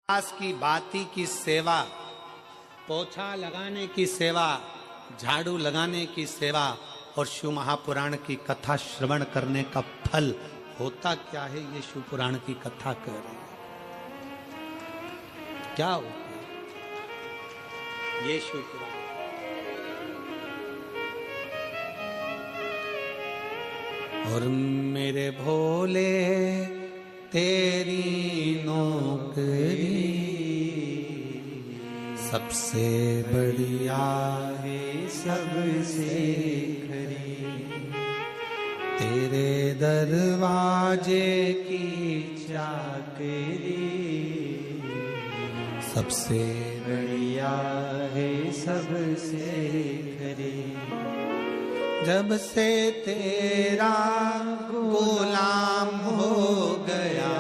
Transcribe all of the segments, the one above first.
पास की बाती की सेवा, पोछा लगाने की सेवा, झाड़ू लगाने की सेवा और शिव महापुराण की कथा श्रवण करने का फल होता क्या है? ये शिव पुराण की कथा कह रहे हैं। क्या होता है ये शिव पुराण? और मेरे भोले तेरी नौकरी सबसे बढ़िया है, सबसे खरी, तेरे दरवाजे की चाकरी सबसे बढ़िया है, सबसे खरी। जब से तेरा गुलाम हो गया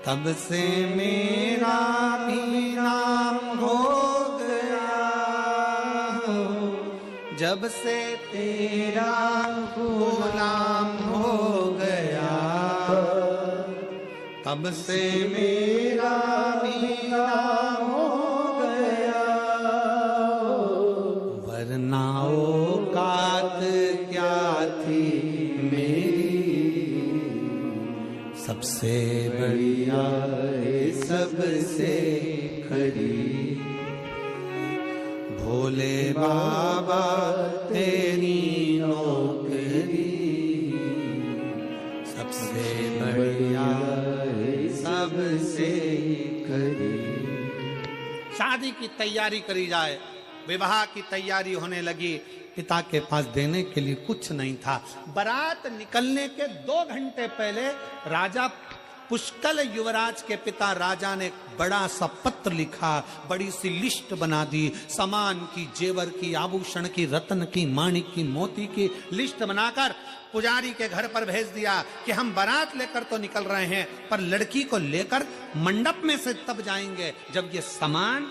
तब से मेरा भी नाम हो गया। जब से तेरा गुलाम हो गया तब से मेरा भी नाम हो गया। वरना औकात क्या थी मेरी, सबसे बढ़िया है, सबसे खरी। भोले बाबा तेरी नौकरी सबसे बढ़िया है, सबसे खरी। शादी की तैयारी करी जाए, विवाह की तैयारी होने लगी। पिता के पास देने के लिए कुछ नहीं था। बारात निकलने के 2 घंटे पहले राजा पुष्कल युवराज के पिता राजा ने बड़ा सा पत्र लिखा, बड़ी सी लिस्ट बना दी, सामान की, जेवर की, आभूषण की, रत्न की, माणिक की, मोती की लिस्ट बनाकर पुजारी के घर पर भेज दिया कि हम बारात लेकर तो निकल रहे हैं पर लड़की को लेकर मंडप में से तब जाएंगे जब ये सामान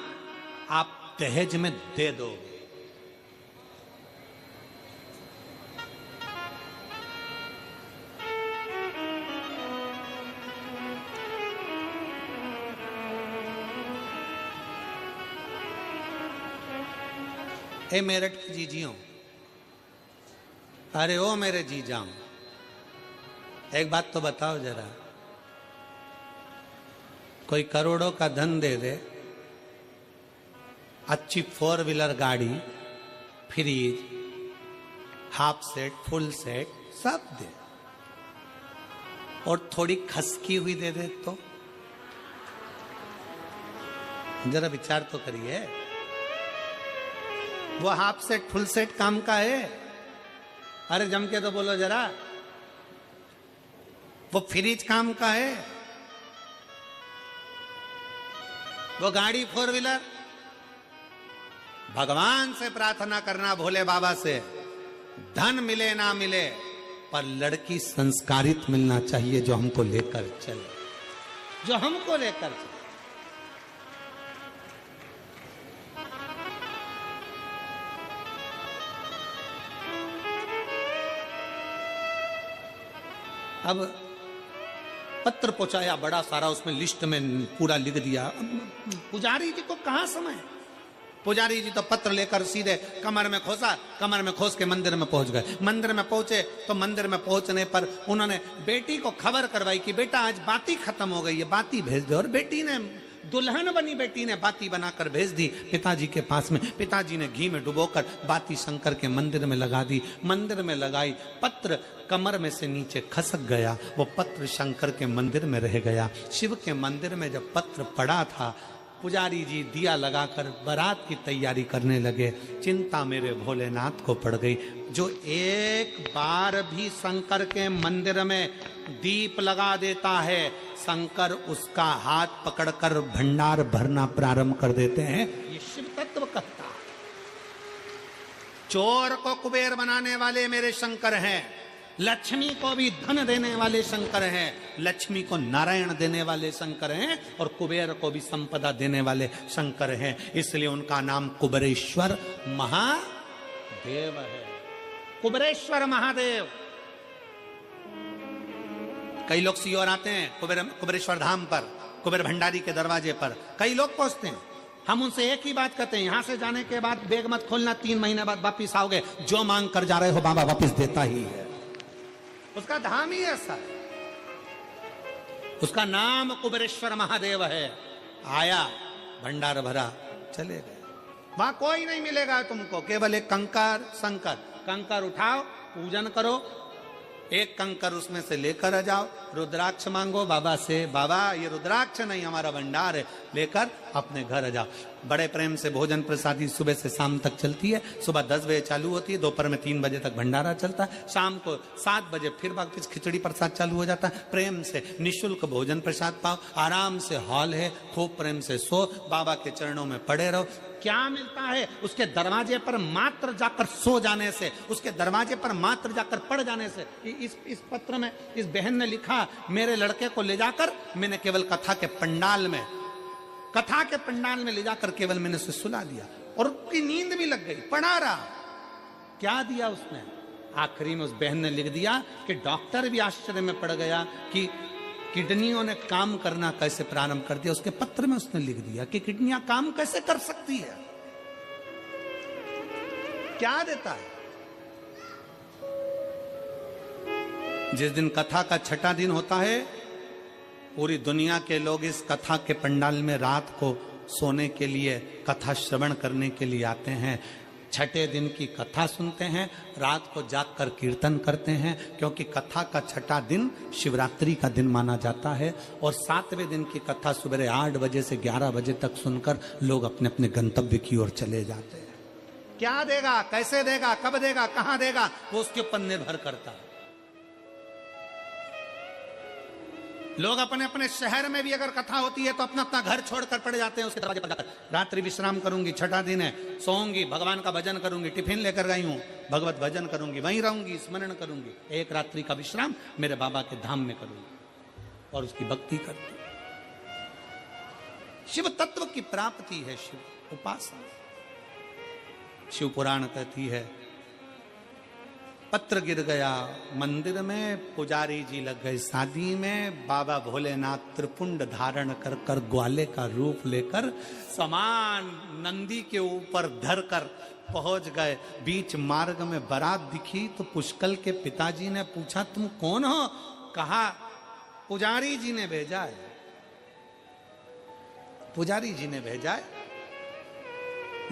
आप दहेज में दे दोगे। ए मेरठ की जीजियों, अरे ओ मेरे जीजाओं, एक बात तो बताओ जरा, कोई करोड़ों का धन दे दे, अच्छी 4 व्हीलर गाड़ी, fridge, half set, full set सब दे, और थोड़ी खसकी हुई दे दे तो जरा विचार तो करिए। वो हाफ सेट फुल सेट काम का है? अरे जम के तो बोलो जरा। वो फ्रिज काम का है? वो गाड़ी 4 व्हीलर? भगवान से प्रार्थना करना, भोले बाबा से, धन मिले ना मिले पर लड़की संस्कारित मिलना चाहिए जो हमको लेकर चले, जो हमको लेकर चले। अब पत्र पहुंचाया बड़ा सारा, उसमें लिस्ट में पूरा लिख दिया। पुजारी जी को कहां समय? पुजारी जी तो पत्र लेकर सीधे कमर में खोसा, कमर में खोस के मंदिर में पहुंच गए। मंदिर में पहुंचे तो मंदिर में पहुंचने पर उन्होंने बेटी को खबर करवाई कि बेटा आज बाती खत्म हो गई है, बाती भेज दो। और बेटी ने, दुल्हन बनी बेटी ने बाती बनाकर भेज दी पिताजी के पास में। पिताजी ने घी में डुबोकर बाती शंकर के मंदिर में लगा दी। मंदिर में लगाई, पत्र कमर में से नीचे खसक गया। वो पत्र शंकर के मंदिर में रह गया। शिव के मंदिर में जब पत्र पड़ा था, पुजारी जी दिया लगाकर बारात की तैयारी करने लगे। चिंता मेरे भोलेनाथ को पड़ गई। जो एक बार भी शंकर के मंदिर में दीप लगा देता है, शंकर उसका हाथ पकड़कर भंडार भरना प्रारंभ कर देते हैं। ये शिव तत्व कहता है। चोर को कुबेर बनाने वाले मेरे शंकर हैं, लक्ष्मी को भी धन देने वाले शंकर हैं, लक्ष्मी को नारायण देने वाले शंकर हैं, और कुबेर को भी संपदा देने वाले शंकर हैं। इसलिए उनका नाम कुबेरेश्वर महादेव है। कुबेरेश्वर महादेव। कई लोग सीओर आते हैं कुबेरेश्वर धाम पर, कुबेर भंडारी के दरवाजे पर कई लोग पहुंचते हैं। हम उनसे एक ही बात कहते हैं, यहां से जाने के बाद बैग मत खोलना, 3 महीने बाद वापिस आओगे, जो मांग कर जा रहे हो बाबा वापिस देता ही है। उसका धाम ही ऐसा है, उसका नाम कुबेरेश्वर महादेव है। आया, भंडार भरा, चले गए। वहां कोई नहीं मिलेगा तुमको, केवल एक कंकर शंकर। कंकर उठाओ, पूजन करो, एक कंकर उसमें से लेकर आ जाओ, रुद्राक्ष मांगो बाबा से, बाबा ये रुद्राक्ष नहीं हमारा भंडार है, लेकर अपने घर आ जाओ। बड़े प्रेम से भोजन प्रसादी सुबह से शाम तक चलती है। सुबह 10 बजे चालू होती है, दोपहर में 3 बजे तक भंडारा चलता है, शाम को 7 बजे फिर वापस खिचड़ी प्रसाद चालू हो जाता है। प्रेम से निःशुल्क भोजन प्रसाद पाओ, आराम से हॉल है, खूब प्रेम से सो, बाबा के चरणों में पड़े रहो। क्या मिलता है? उसके दरवाजे पर मात्र जाकर सो जाने से, उसके दरवाजे पर मात्र जाकर पड़ जाने से। इस पत्र में इस बहन ने लिखा, मेरे लड़के को ले जाकर मैंने केवल कथा के पंडाल में ले जाकर केवल मैंने उसे सुला दिया और उसकी नींद भी लग गई, पढ़ा रहा। क्या दिया उसने? आखिरी में उस बहन ने लिख दिया कि डॉक्टर भी आश्चर्य में पड़ गया कि किडनियों ने काम करना कैसे प्रारंभ कर दिया। उसके पत्र में उसने लिख दिया कि किडनियां काम कैसे कर सकती है। क्या देता है? जिस दिन कथा का 6ठा दिन होता है, पूरी दुनिया के लोग इस कथा के पंडाल में रात को सोने के लिए, कथा श्रवण करने के लिए आते हैं। 6ठे दिन की कथा सुनते हैं, रात को जागकर कीर्तन करते हैं, क्योंकि कथा का 6ठा दिन शिवरात्रि का दिन माना जाता है। और 7वें दिन की कथा सुबह 8 बजे से 11 बजे तक सुनकर लोग अपने अपने गंतव्य की ओर चले जाते हैं। क्या देगा, कैसे देगा, कब देगा, कहां देगा, वो उसके ऊपर निर्भर करता है। लोग अपने अपने शहर में भी अगर कथा होती है तो अपना अपना घर छोड़कर पड़ जाते हैं उसके दरवाजे पर जाकर। रात्रि विश्राम करूंगी, 6ठा दिन है, सोऊंगी, भगवान का भजन करूंगी, टिफिन लेकर गई हूं, भगवत भजन करूंगी, वहीं रहूंगी, स्मरण करूंगी, एक रात्रि का विश्राम मेरे बाबा के धाम में करूंगी और उसकी भक्ति करती। शिव तत्व की प्राप्ति है शिव उपासना। शिव पुराण कहती है, पत्र गिर गया मंदिर में, पुजारी जी लग गए शादी में, बाबा भोलेनाथ त्रिपुंड धारण कर कर ग्वाले का रूप लेकर समान नंदी के ऊपर धरकर पहुंच गए। बीच मार्ग में बारात दिखी तो पुष्कल के पिताजी ने पूछा, तुम कौन हो? कहा, पुजारी जी ने भेजा है, पुजारी जी ने भेजा है।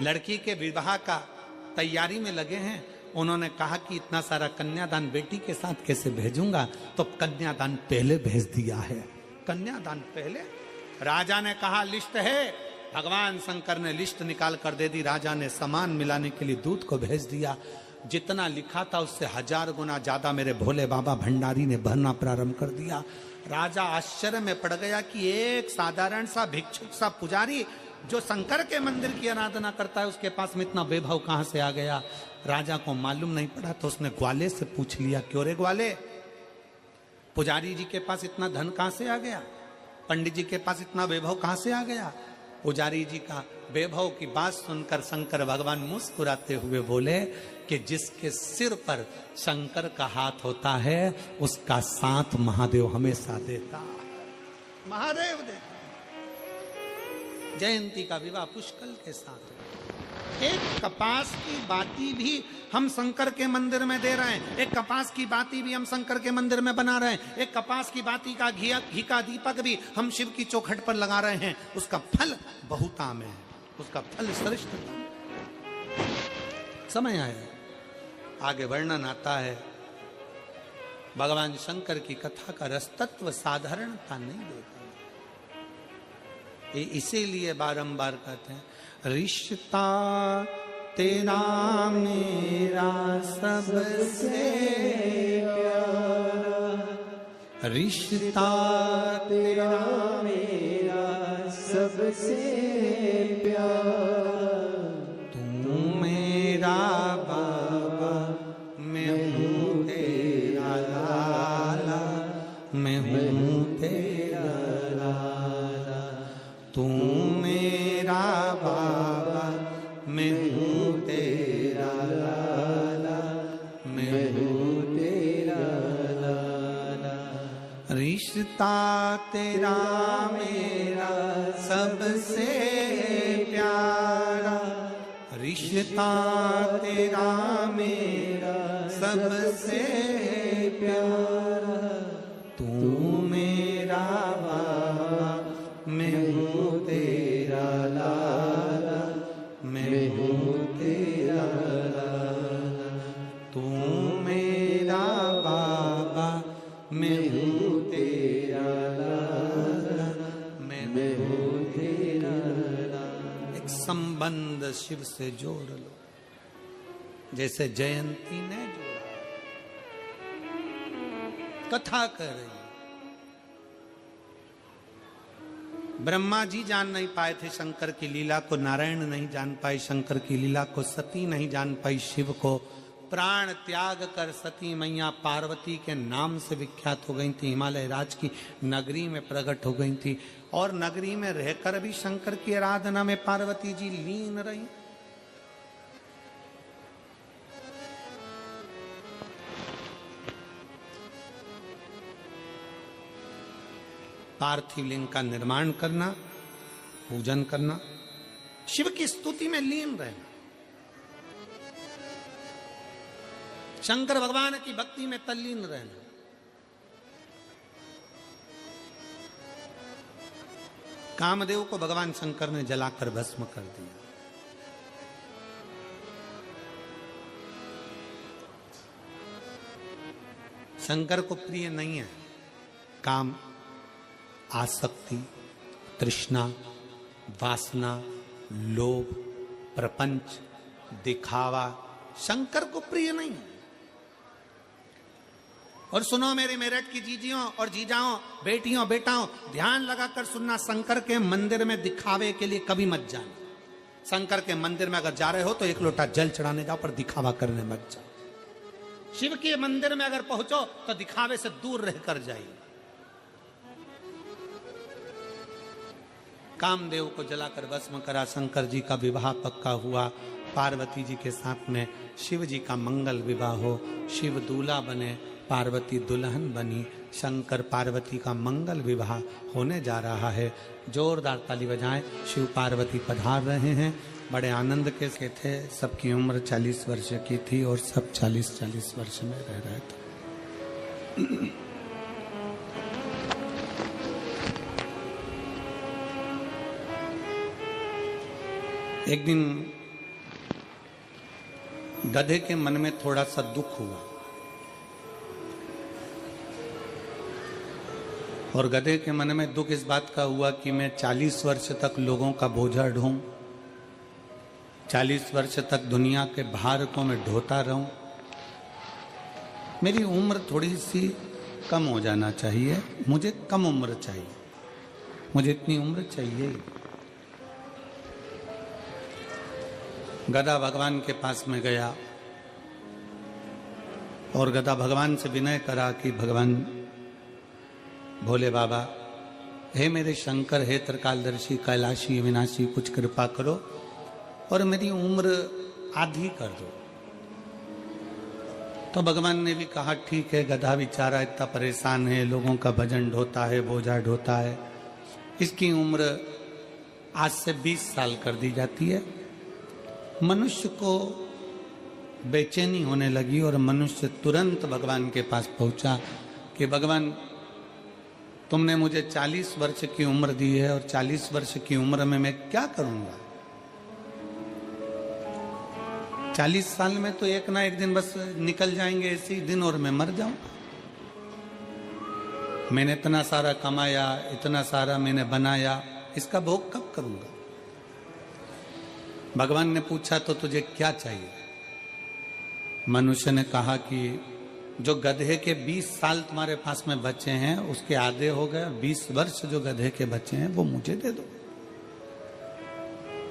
लड़की के विवाह का तैयारी में लगे हैं। उन्होंने कहा कि इतना सारा कन्यादान बेटी के साथ कैसे भेजूंगा, तो कन्यादान पहले भेज दिया है। कन्यादान पहले। राजा ने कहा लिस्ट है, भगवान शंकर ने लिस्ट निकाल कर दे दी। राजा ने सामान मिलाने के लिए दूत को भेज दिया। जितना लिखा था उससे 1000 गुना ज्यादा मेरे भोले बाबा भंडारी ने भरना प्रारंभ कर दिया। राजा आश्चर्य में पड़ गया कि एक साधारण सा भिक्षुक सा पुजारी जो शंकर के मंदिर की आराधना करता है, उसके पास में इतना वैभव कहां से आ गया। राजा को मालूम नहीं पड़ा तो उसने ग्वाले से पूछ लिया, क्यों रे ग्वाले, पुजारी जी के पास इतना धन कहां से आ गया, पंडित जी के पास इतना वैभव कहां से आ गया। पुजारी जी का वैभव की बात सुनकर शंकर भगवान मुस्कुराते हुए बोले कि जिसके सिर पर शंकर का हाथ होता है उसका साथ महादेव हमेशा देता। महादेव देता। जयंती का विवाह पुष्कल के साथ। एक कपास की बाती भी हम शंकर के मंदिर में दे रहे हैं, एक कपास की बाती भी हम शंकर के मंदिर में बना रहे हैं, एक कपास की बाती का घी का दीपक भी हम शिव की चौखट पर लगा रहे हैं। उसका फल बहुताम है, उसका फल श्रेष्ठ। समय आया, आगे वर्णन आता है। भगवान शंकर की कथा का रस तत्व साधारणता नहीं देता, इसीलिए बारंबार कहते हैं, रिश्ता तेरा मेरा सबसे प्यारा, रिश्ता तेरा मेरा सबसे प्यारा, तू मेरा बाबा मैं हूँ तेरा लाला, मैं हूँ तेरा लाला, तू मेरा बाबा मैं हूँ तेरा लाला, मैं हूँ तेरा लाला। रिश्ता तेरा मेरा सबसे प्यारा, रिश्ता तेरा मेरा सबसे प्यारा, तू मेरा बाबा मैं हूँ तेरा लाला, मैं हूँ तेरा लाला, तू मेरा बाबा मैं हूँ तेरा लाला, मैं हूँ तेरा लाला। एक संबंध शिव से जोड़ लो, जैसे जयंती ने जोड़ा। कथा कर रही, ब्रह्मा जी जान नहीं पाए थे शंकर की लीला को, नारायण नहीं जान पाए शंकर की लीला को, सती नहीं जान पाई शिव को। प्राण त्याग कर सती मैया पार्वती के नाम से विख्यात हो गई थी, हिमालय राज की नगरी में प्रकट हो गई थी, और नगरी में रहकर भी शंकर की आराधना में पार्वती जी लीन रही। पार्थिव लिंग का निर्माण करना, पूजन करना, शिव की स्तुति में लीन रहना, शंकर भगवान की भक्ति में तल्लीन रहना। कामदेव को भगवान शंकर ने जलाकर भस्म कर दिया। शंकर को प्रिय नहीं है काम, आसक्ति, तृष्णा, वासना, लोभ, प्रपंच, दिखावा शंकर को प्रिय नहीं है। और सुनो मेरे मेरठ की जीजियों और जीजाओं, बेटियों बेटाओं, ध्यान लगाकर सुनना, शंकर के मंदिर में दिखावे के लिए कभी मत जाना। शंकर के मंदिर में अगर जा रहे हो तो एक लोटा जल चढ़ाने जाओ, पर दिखावा करने मत जाओ। शिव के मंदिर में अगर पहुंचो तो दिखावे से दूर रहकर जाइए। कामदेव को जलाकर भस्म करा, शंकर जी का विवाह पक्का हुआ, पार्वती जी के साथ में शिव जी का मंगल विवाह हो, शिव दूल्हा बने, पार्वती दुल्हन बनी, शंकर पार्वती का मंगल विवाह होने जा रहा है। जोरदार ताली बजाएं, शिव पार्वती पधार रहे हैं। बड़े आनंद के थे, सबकी उम्र 40 वर्ष की थी और सब 40-40 वर्ष में रह रहे थे। एक दिन गधे के मन में थोड़ा सा दुख हुआ, और गधे के मन में दुख इस बात का हुआ कि मैं 40 वर्ष तक लोगों का बोझा ढोऊं, 40 वर्ष तक दुनिया के भार को मैं ढोता रहूं, मेरी उम्र थोड़ी सी कम हो जाना चाहिए, मुझे कम उम्र चाहिए, मुझे इतनी उम्र चाहिए। गधा भगवान के पास में गया और गधा भगवान से विनय करा कि भगवान भोले बाबा, हे मेरे शंकर, हे त्रिकालदर्शी, कैलाशी, विनाशी, कुछ कृपा करो और मेरी उम्र आधी कर दो। तो भगवान ने भी कहा ठीक है, गधा बेचारा इतना परेशान है, लोगों का भजन ढोता है, बोझा ढोता है, इसकी उम्र आज से 20 साल कर दी जाती है। मनुष्य को बेचैनी होने लगी और मनुष्य तुरंत भगवान के पास पहुंचा कि भगवान, तुमने मुझे 40 वर्ष की उम्र दी है और 40 वर्ष की उम्र में मैं क्या करूंगा? 40 साल में तो एक ना एक दिन बस निकल जाएंगे ऐसे ही दिन, और मैं मर जाऊंगा। मैंने इतना सारा कमाया, इतना सारा मैंने बनाया, इसका भोग कब करूंगा? भगवान ने पूछा तो तुझे क्या चाहिए? मनुष्य ने कहा कि जो गधे के 20 साल तुम्हारे पास में बचे हैं उसके आधे हो गए, 20 वर्ष जो गधे के बचे हैं वो मुझे दे दो।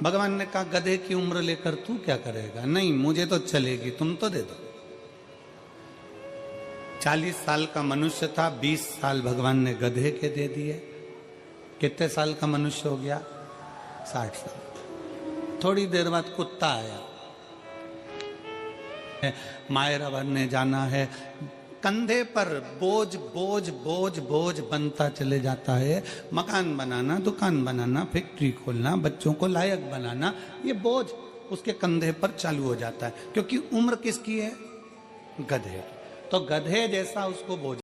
भगवान ने कहा गधे की उम्र लेकर तू क्या करेगा? नहीं, मुझे तो चलेगी, तुम तो दे दो। 40 साल का मनुष्य था, 20 साल भगवान ने गधे के दे दिए। कितने साल का मनुष्य हो गया? 60 साल। थोड़ी देर बाद कुत्ता आया, मायरा बनने जाना है, कंधे पर बोझ बोझ बोझ बोझ बनता चले जाता है। मकान बनाना, दुकान बनाना, फैक्ट्री खोलना, बच्चों को लायक बनाना, ये बोझ उसके कंधे पर चालू हो जाता है। क्योंकि उम्र किसकी है? गधे। तो गधे जैसा उसको बोझ